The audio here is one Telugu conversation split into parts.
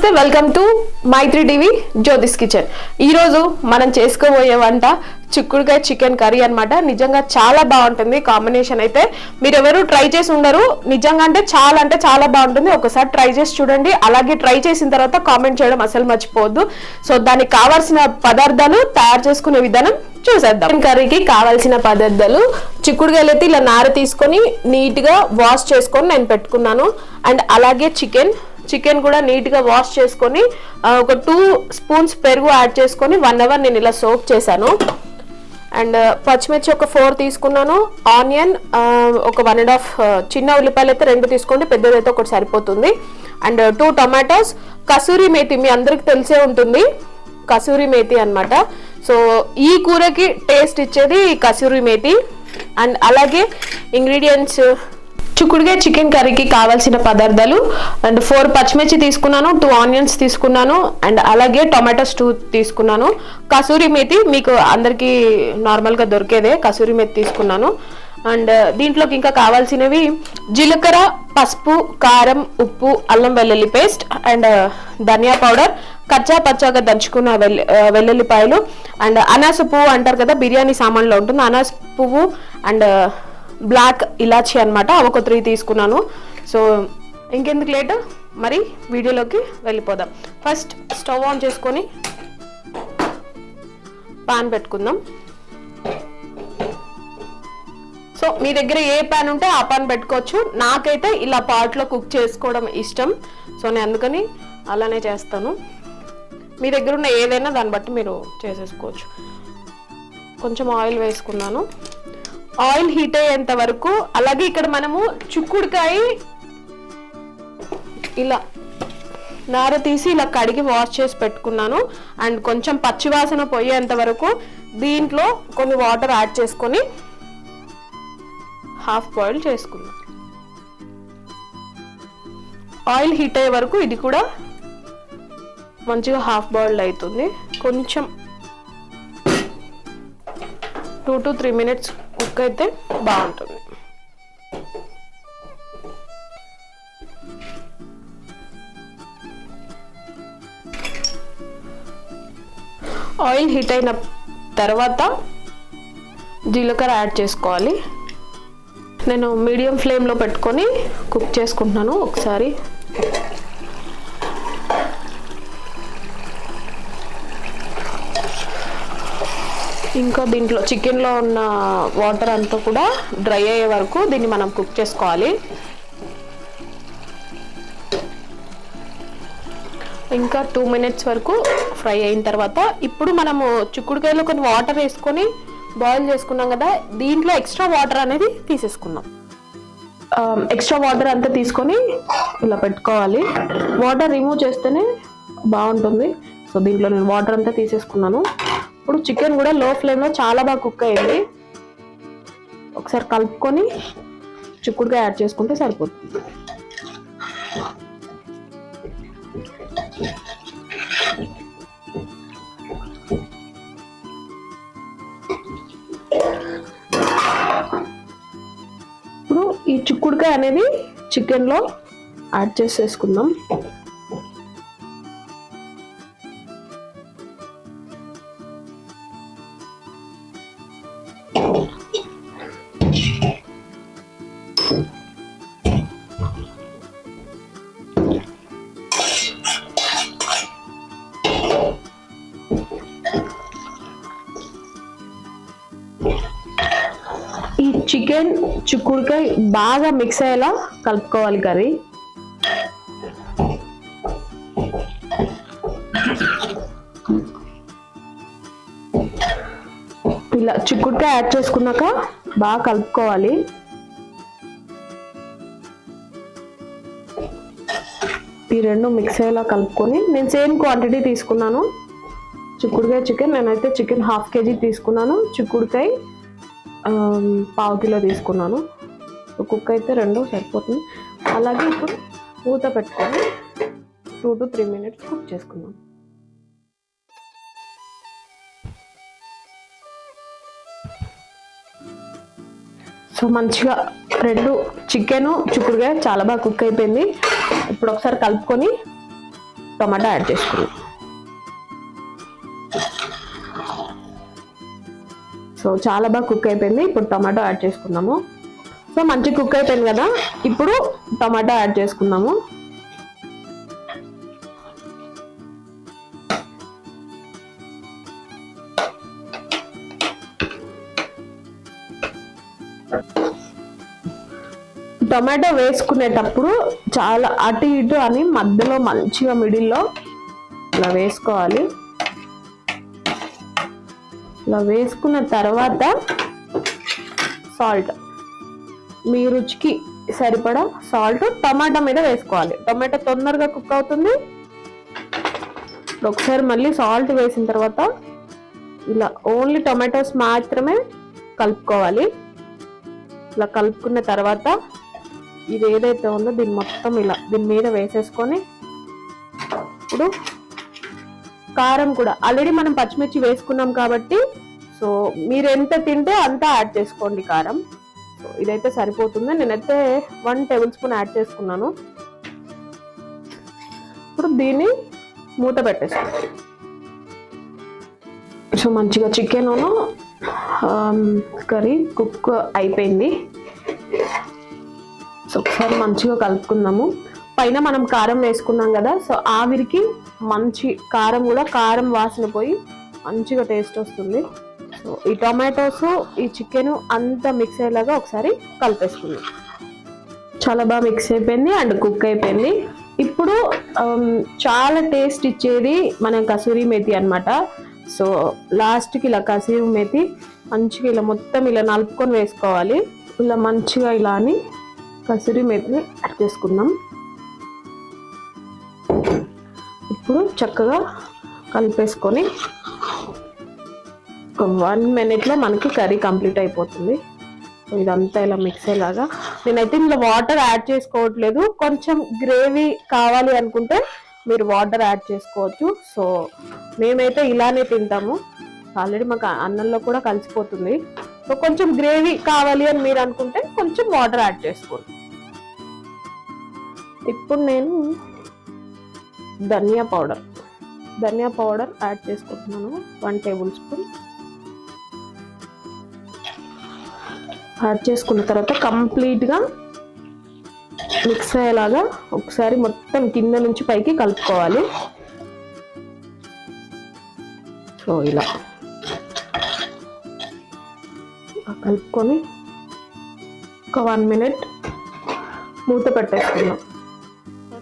నమస్తే, welcome to Mythri TV Jyothish kitchen. ఈరోజు మనం చేసుకోబోయే వంట చిక్కుడుకాయ చికెన్ కర్రీ అనమాట. నిజంగా చాలా బాగుంటుంది కాంబినేషన్. అయితే మీరు ఎవరు ట్రై చేసి ఉండరు, నిజంగా అంటే చాలా బాగుంటుంది. ఒకసారి ట్రై చేసి చూడండి. అలాగే ట్రై చేసిన తర్వాత కామెంట్ చేయడం అసలు మర్చిపోవద్దు. సో దానికి కావాల్సిన పదార్థాలు, తయారు చేసుకునే విధానం చూసేద్దాం. చికెన్ కర్రీకి కావాల్సిన పదార్థాలు: చిక్కుడుకాయలు అయితే ఇలా నార తీసుకొని నీట్గా వాష్ చేసుకొని నేను పెట్టుకున్నాను. అండ్ అలాగే చికెన్ కూడా నీట్గా వాష్ చేసుకొని ఒక 2 స్పూన్స్ పెరుగు యాడ్ చేసుకొని 1 అవర్ నేను ఇలా సోక్ చేశాను. అండ్ పచ్చిమిర్చి ఒక 4 తీసుకున్నాను. ఆనియన్ ఒక 1.5, చిన్న ఉల్లిపాయలు అయితే 2 తీసుకోండి, పెద్దదైతే ఒకటి సరిపోతుంది. And 2 tomatoes. కసూరి మేతి మీ అందరికి తెలిసే ఉంటుంది, కసూరి మేతి అన్నమాట. సో ఈ కూరకి టేస్ట్ ఇచ్చేది కసూరి మేతి. అండ్ అలాగే ఇంగ్రీడియంట్స్: చిక్కుడుకాయ చికెన్ కర్రీకి కావాల్సిన పదార్థాలు అండ్ 4 పచ్చిమిర్చి తీసుకున్నాను, 2 ఆనియన్స్ తీసుకున్నాను, అండ్ అలాగే టొమాటోస్ 2 తీసుకున్నాను. కసూరి మేతి మీకు అందరికీ నార్మల్గా దొరికేదే, కసూరి మేతి తీసుకున్నాను. అండ్ దీంట్లోకి ఇంకా కావాల్సినవి జీలకర్ర, పసుపు, కారం, ఉప్పు, అల్లం వెల్లుల్లి పేస్ట్, అండ్ ధనియా పౌడర్, కచ్చా పచ్చాగా దంచుకున్న వెల్లుల్లిపాయలు, అండ్ అనాస పువ్వు అంటారు కదా, బిర్యానీ సామాన్లో ఉంటుంది అనాస పువ్వు, అండ్ బ్లాక్ ఇలాచి అనమాట, ఒక 3 తీసుకున్నాను. సో ఇంకెందుకు లేట్, మరి వీడియోలోకి వెళ్ళిపోదాం. ఫస్ట్ స్టవ్ ఆన్ చేసుకొని పాన్ పెట్టుకుందాం. సో మీ దగ్గర ఏ పాన్ ఉంటే ఆ పాన్ పెట్టుకోవచ్చు. నాకైతే ఇలా పాట్లో కుక్ చేసుకోవడం ఇష్టం, సో నేను అందుకని అలానే చేస్తాను. మీ దగ్గర ఉన్న ఏదైనా దాన్ని బట్టి మీరు చేసేసుకోవచ్చు. కొంచెం ఆయిల్ వేసుకున్నాను. ఆయిల్ హీట్ అయ్యేంత వరకు, అలాగే ఇక్కడ మనము చిక్కుడుకాయ ఇలా నార తీసి ఇలా కడిగి వాష్ చేసి పెట్టుకున్నాను. అండ్ కొంచెం పచ్చివాసన పోయేంత వరకు దీంట్లో కొన్ని వాటర్ యాడ్ చేసుకొని హాఫ్ బాయిల్ చేసుకున్నాను. ఆయిల్ హీట్ అయ్యే వరకు ఇది కూడా మంచిగా హాఫ్ బాయిల్డ్ అవుతుంది. కొంచెం 2 to 3 minutes కుక్ అయితే బాగుంటుంది. ఆయిల్ హీట్ అయిన తర్వాత జీలకర్ర యాడ్ చేసుకోవాలి. నేను మీడియం ఫ్లేమ్లో పెట్టుకొని కుక్ చేసుకుంటున్నాను. ఒకసారి ఇంకా దీంట్లో చికెన్లో ఉన్న వాటర్ అంతా కూడా డ్రై అయ్యే వరకు దీన్ని మనం కుక్ చేసుకోవాలి. ఇంకా 2 minutes వరకు ఫ్రై అయిన తర్వాత ఇప్పుడు మనము చిక్కుడుకాయలో కొన్ని వాటర్ వేసుకొని బాయిల్ చేసుకున్నాం కదా, దీంట్లో ఎక్స్ట్రా వాటర్ అనేది తీసేసుకున్నాం. ఎక్స్ట్రా వాటర్ అంతా తీసుకొని ఇలా పెట్టుకోవాలి. వాటర్ రిమూవ్ చేస్తేనే బాగుంటుంది. సో దీంట్లో నేను వాటర్ అంతా తీసేసుకున్నాను. ఇప్పుడు చికెన్ కూడా లో ఫ్లేమ్లో చాలా బాగా కుక్ అయింది. ఒకసారి కలుపుకొని చిక్కుడుకాయ యాడ్ చేసుకుంటే సరిపోతుంది. ఇప్పుడు ఈ చిక్కుడుకాయ అనేది చికెన్లో యాడ్ చేసేసుకుందాం. ఈ చికెన్ చిక్కుడుకాయ బాగా మిక్స్ అయ్యేలా కలుపుకోవాలి కర్రీ. ఇలా చిక్కుడుకాయ యాడ్ చేసుకున్నాక బాగా కలుపుకోవాలి. ఈ రెండు మిక్స్ అయ్యేలా కలుపుకొని, నేను సేమ్ క్వాంటిటీ తీసుకున్నాను. చిక్కుడుకాయ చికెన్ నేనైతే చికెన్ 1/2 kg తీసుకున్నాను, చిక్కుడుకాయ 1/4 kg తీసుకున్నాను. కుక్ అయితే 2 సరిపోతుంది. అలాగే ఇప్పుడు మూత పెట్టుకొని 2 to 3 minutes కుక్ చేసుకున్నాను. సో మంచిగా 2 చికెన్ చిక్కుడుకాయ చాలా బాగా కుక్ అయిపోయింది. ఇప్పుడు ఒకసారి కలుపుకొని టమాటా యాడ్ చేసుకున్నాం. సో చాలా బాగా కుక్ అయిపోయింది. ఇప్పుడు టమాటో యాడ్ చేసుకుందాము. సో మంచి కుక్ అయిపోయింది కదా, ఇప్పుడు టమాటా యాడ్ చేసుకుందాము. టొమాటో వేసుకునేటప్పుడు చాలా అటు ఇటు అని మధ్యలో మంచిగా మిడిల్లో ఇలా వేసుకోవాలి. ఇలా వేసుకున్న తర్వాత సాల్ట్, మీ రుచికి సరిపడా సాల్ట్ టమాటా మీద వేసుకోవాలి. టమాటా తొందరగా కుక్ అవుతుంది. ఒకసారి మళ్ళీ సాల్ట్ వేసిన తర్వాత ఇలా ఓన్లీ టొమాటోస్ మాత్రమే కలుపుకోవాలి. ఇలా కలుపుకున్న తర్వాత ఇది ఏదైతే ఉందో దీన్ని మొత్తం ఇలా దీని మీద వేసేసుకొని, ఇప్పుడు కారం కూడా ఆల్రెడీ మనం పచ్చిమిర్చి వేసుకున్నాం కాబట్టి సో మీరు ఎంత తింటే అంతా యాడ్ చేసుకోండి కారం. సో ఇదైతే సరిపోతుంది. నేనైతే 1 టేబుల్ స్పూన్ యాడ్ చేసుకున్నాను. ఇప్పుడు దీన్ని మూత పెట్టేసుకోండి. సో మంచిగా చికెన్ కర్రీ కుక్ అయిపోయింది. సో ఒకసారి మంచిగా కలుపుకుందాము. పైన మనం కారం వేసుకున్నాం కదా, సో ఆవిరికి మంచి కారం వాసన పోయి మంచిగా టేస్ట్ వస్తుంది. సో ఈ టొమాటోస్ ఈ చికెన్ అంతా మిక్స్ అయ్యేలాగా ఒకసారి కలిపేసుకుందాం. చాలా బాగా మిక్స్ అయిపోయింది అండ్ కుక్ అయిపోయింది. ఇప్పుడు చాలా టేస్ట్ ఇచ్చేది మన కసూరి మేతి అన్నమాట. సో లాస్ట్కి ఇలా కసూరి మేతి మంచిగా ఇలా మొత్తం ఇలా నలుపుకొని వేసుకోవాలి. ఇలా మంచిగా ఇలా అని కసూరి మేతిని యాడ్ చేసుకుందాం. ఇప్పుడు చక్కగా కలిపేసుకొని ఒక 1 మినిట్లో మనకి కర్రీ కంప్లీట్ అయిపోతుంది. సో ఇదంతా ఇలా మిక్స్ అయ్యేలాగా, నేనైతే ఇందులో వాటర్ యాడ్ చేసుకోవట్లేదు. కొంచెం గ్రేవీ కావాలి అనుకుంటే మీరు వాటర్ యాడ్ చేసుకోవచ్చు. సో మేమైతే ఇలానే తింటాము. ఆల్రెడీ మాకు అన్నంలో కూడా కలిసిపోతుంది. సో కొంచెం గ్రేవీ కావాలి అని మీరు అనుకుంటే కొంచెం వాటర్ యాడ్ చేసుకోండి. ఇప్పుడు నేను ధనియా పౌడర్ యాడ్ చేసుకుంటున్నాను. 1 టేబుల్ స్పూన్ యాడ్ చేసుకున్న తర్వాత కంప్లీట్గా మిక్స్ అయ్యేలాగా ఒకసారి మొత్తం కింద నుంచి పైకి కలుపుకోవాలి. సో ఇలా కలుపుకొని ఒక 1 మినిట్ మూత పెట్టేసుకుందాం.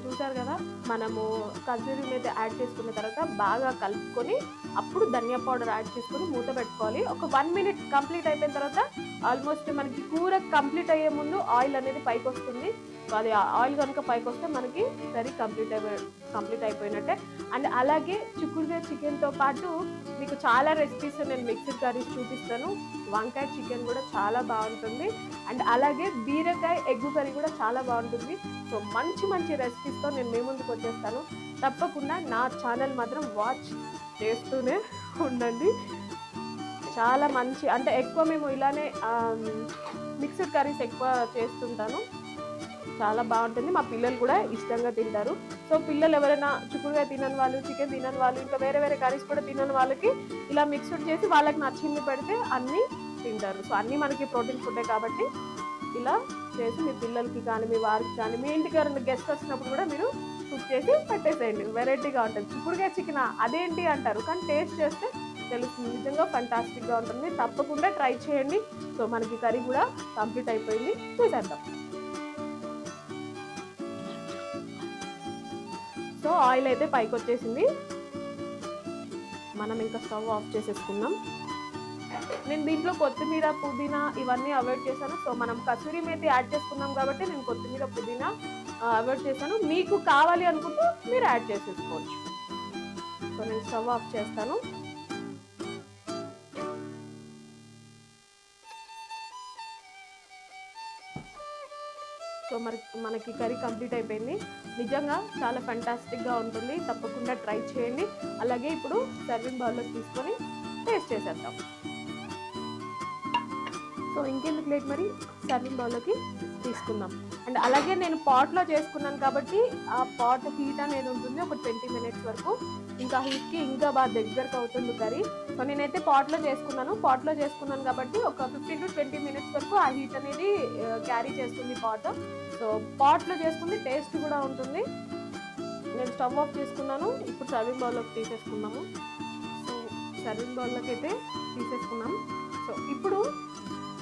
చూసారు కదా, మనము కసూరి మేతి యాడ్ చేసుకున్న తర్వాత బాగా కలుపుకొని అప్పుడు ధనియా పౌడర్ యాడ్ చేసుకొని మూత పెట్టుకోవాలి. ఒక 1 మినిట్ కంప్లీట్ అయిపోయిన తర్వాత ఆల్మోస్ట్ మనకి కూర కంప్లీట్ అయ్యే ముందు ఆయిల్ అనేది పైకి వస్తుంది. సో అది ఆయిల్ కనుక పైకి వస్తే మనకి కర్రీ కంప్లీట్ అయిపోయినట్టే. అండ్ అలాగే చిక్కుడుకాయ చికెన్తో పాటు మీకు చాలా రెసిపీస్ నేను మిక్స్డ్ కర్రీస్ చూపిస్తాను. వంకాయ చికెన్ కూడా చాలా బాగుంటుంది. అండ్ అలాగే బీరకాయ ఎగ్గు కర్రీ కూడా చాలా బాగుంటుంది. సో మంచి రెసిపీస్తో నేను మీ ముందుకు వచ్చేస్తాను. తప్పకుండా నా ఛానల్ మాత్రం వాచ్ చేస్తూనే ఉండండి. చాలా మంచి, అంటే ఎక్కువ మేము ఇలానే మిక్స్డ్ కర్రీస్ ఎక్కువ చేస్తుంటాను. చాలా బాగుంటుంది. మా పిల్లలు కూడా ఇష్టంగా తింటారు. సో పిల్లలు ఎవరైనా చిక్కుడుగా తినని వాళ్ళు, చికెన్ తినని వాళ్ళు, ఇంకా వేరే కర్రీస్ కూడా తినని వాళ్ళకి ఇలా మిక్స్డ్ చేసి వాళ్ళకి నచ్చింది పెడితే అన్నీ తింటారు. సో అన్నీ మనకి ప్రోటీన్ ఫుడ్డే కాబట్టి ఇలా చేసి మీ పిల్లలకి కానీ మీ వారికి కానీ మీ ఇంటికి ఎవరైనా గెస్ట్ వచ్చినప్పుడు కూడా మీరు కుక్ చేసి పెట్టేసేయండి. వెరైటీగా ఉంటుంది. చిక్కుడుగా చికెన్ అదేంటి అంటారు, కానీ టేస్ట్ చేస్తే తెలుస్తుంది. నిజంగా ఫంటాస్టిక్గా ఉంటుంది. తప్పకుండా ట్రై చేయండి. సో మనకి కర్రీ కూడా కంప్లీట్ అయిపోయింది. చూసేద్దాం. సో ఆయిల్ అయితే పైకి వచ్చేసింది. మనం ఇంకా స్టవ్ ఆఫ్ చేసేసుకుందాం. నేను దీంట్లో కొత్తిమీర, పుదీనా ఇవన్నీ అవాయిడ్ చేశాను. సో మనం కసూరి మేతి యాడ్ చేసుకున్నాం కాబట్టి నేను కొత్తిమీర, పుదీనా అవాయిడ్ చేశాను. మీకు కావాలి అనుకుంటే మీరు యాడ్ చేసేసుకోవచ్చు. సో నేను స్టవ్ ఆఫ్ చేస్తాను. సో మనకి కర్రీ కంప్లీట్ అయిపోయింది. నిజంగా చాలా ఫంటాస్టిక్గా ఉంటుంది. తప్పకుండా ట్రై చేయండి. అలాగే ఇప్పుడు సర్వింగ్ బౌల్లోకి తీసుకొని టేస్ట్ చేసేద్దాం. సో ఇంకెందుకు లేట్, మరి సర్వింగ్ బౌల్లోకి తీసుకుందాం. అండ్ అలాగే నేను పాట్లో చేసుకున్నాను కాబట్టి ఆ పాట్ హీట్ అనేది ఉంటుంది ఒక 20 మినిట్స్ వరకు. ఇంకా హీట్కి ఇంకా బాగా దగ్గరకు అవుతుంది కర్రీ. సో నేనైతే పాట్లో చేసుకున్నాను కాబట్టి ఒక 15 to 20 మినిట్స్ వరకు ఆ హీట్ అనేది క్యారీ చేస్తుంది పాట్. సో పాట్లో చేసుకుంటే టేస్ట్ కూడా ఉంటుంది. నేను స్టవ్ ఆఫ్ చేసుకున్నాను. ఇప్పుడు సర్వింగ్ బౌల్లోకి తీసేసుకున్నాము. సో సర్వింగ్ బౌల్లోకి అయితే తీసేసుకున్నాం. సో ఇప్పుడు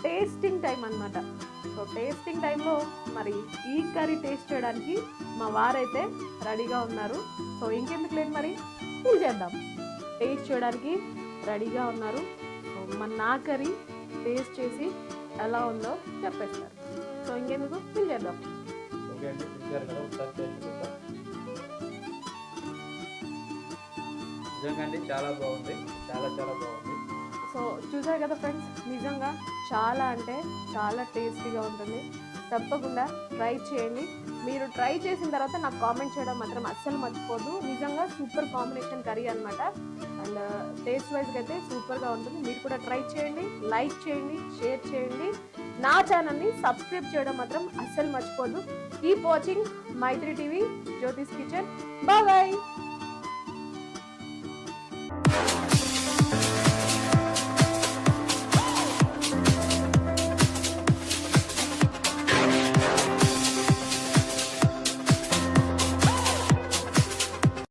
టేస్టింగ్ టైం అన్నమాట. సో టేస్టింగ్ టైంలో మరి ఈ కర్రీ టేస్ట్ చేయడానికి మా వారైతే రెడీగా ఉన్నారు. సో ఇంకెందుకు లేదు మరి ఫుల్ చేద్దాం. టేస్ట్ చేయడానికి రెడీగా ఉన్నారు. సో నా కర్రీ టేస్ట్ చేసి ఎలా ఉందో చెప్పేస్తారు. సో ఇంకెందుకు ఫుల్ చేద్దాం. నిజంగా అండి చాలా బాగుంది, చాలా బాగుంది. సో చూసారు కదా ఫ్రెండ్స్, నిజంగా చాలా అంటే చాలా టేస్టీగా ఉంటుంది. తప్పకుండా ట్రై చేయండి. మీరు ట్రై చేసిన తర్వాత నాకు కామెంట్ చేయడం మాత్రం అస్సలు మర్చిపోద్దు. నిజంగా సూపర్ కాంబినేషన్ కర్రీ అనమాట. అండ్ టేస్ట్ వైజ్గా అయితే సూపర్గా ఉంటుంది. మీరు కూడా ట్రై చేయండి, లైక్ చేయండి, షేర్ చేయండి. నా ఛానల్ని సబ్స్క్రైబ్ చేయడం మాత్రం అస్సలు మర్చిపోద్దు. కీప్ వాచింగ్ మైత్రి టీవీ జ్యోతిస్ కిచెన్. బాయ్.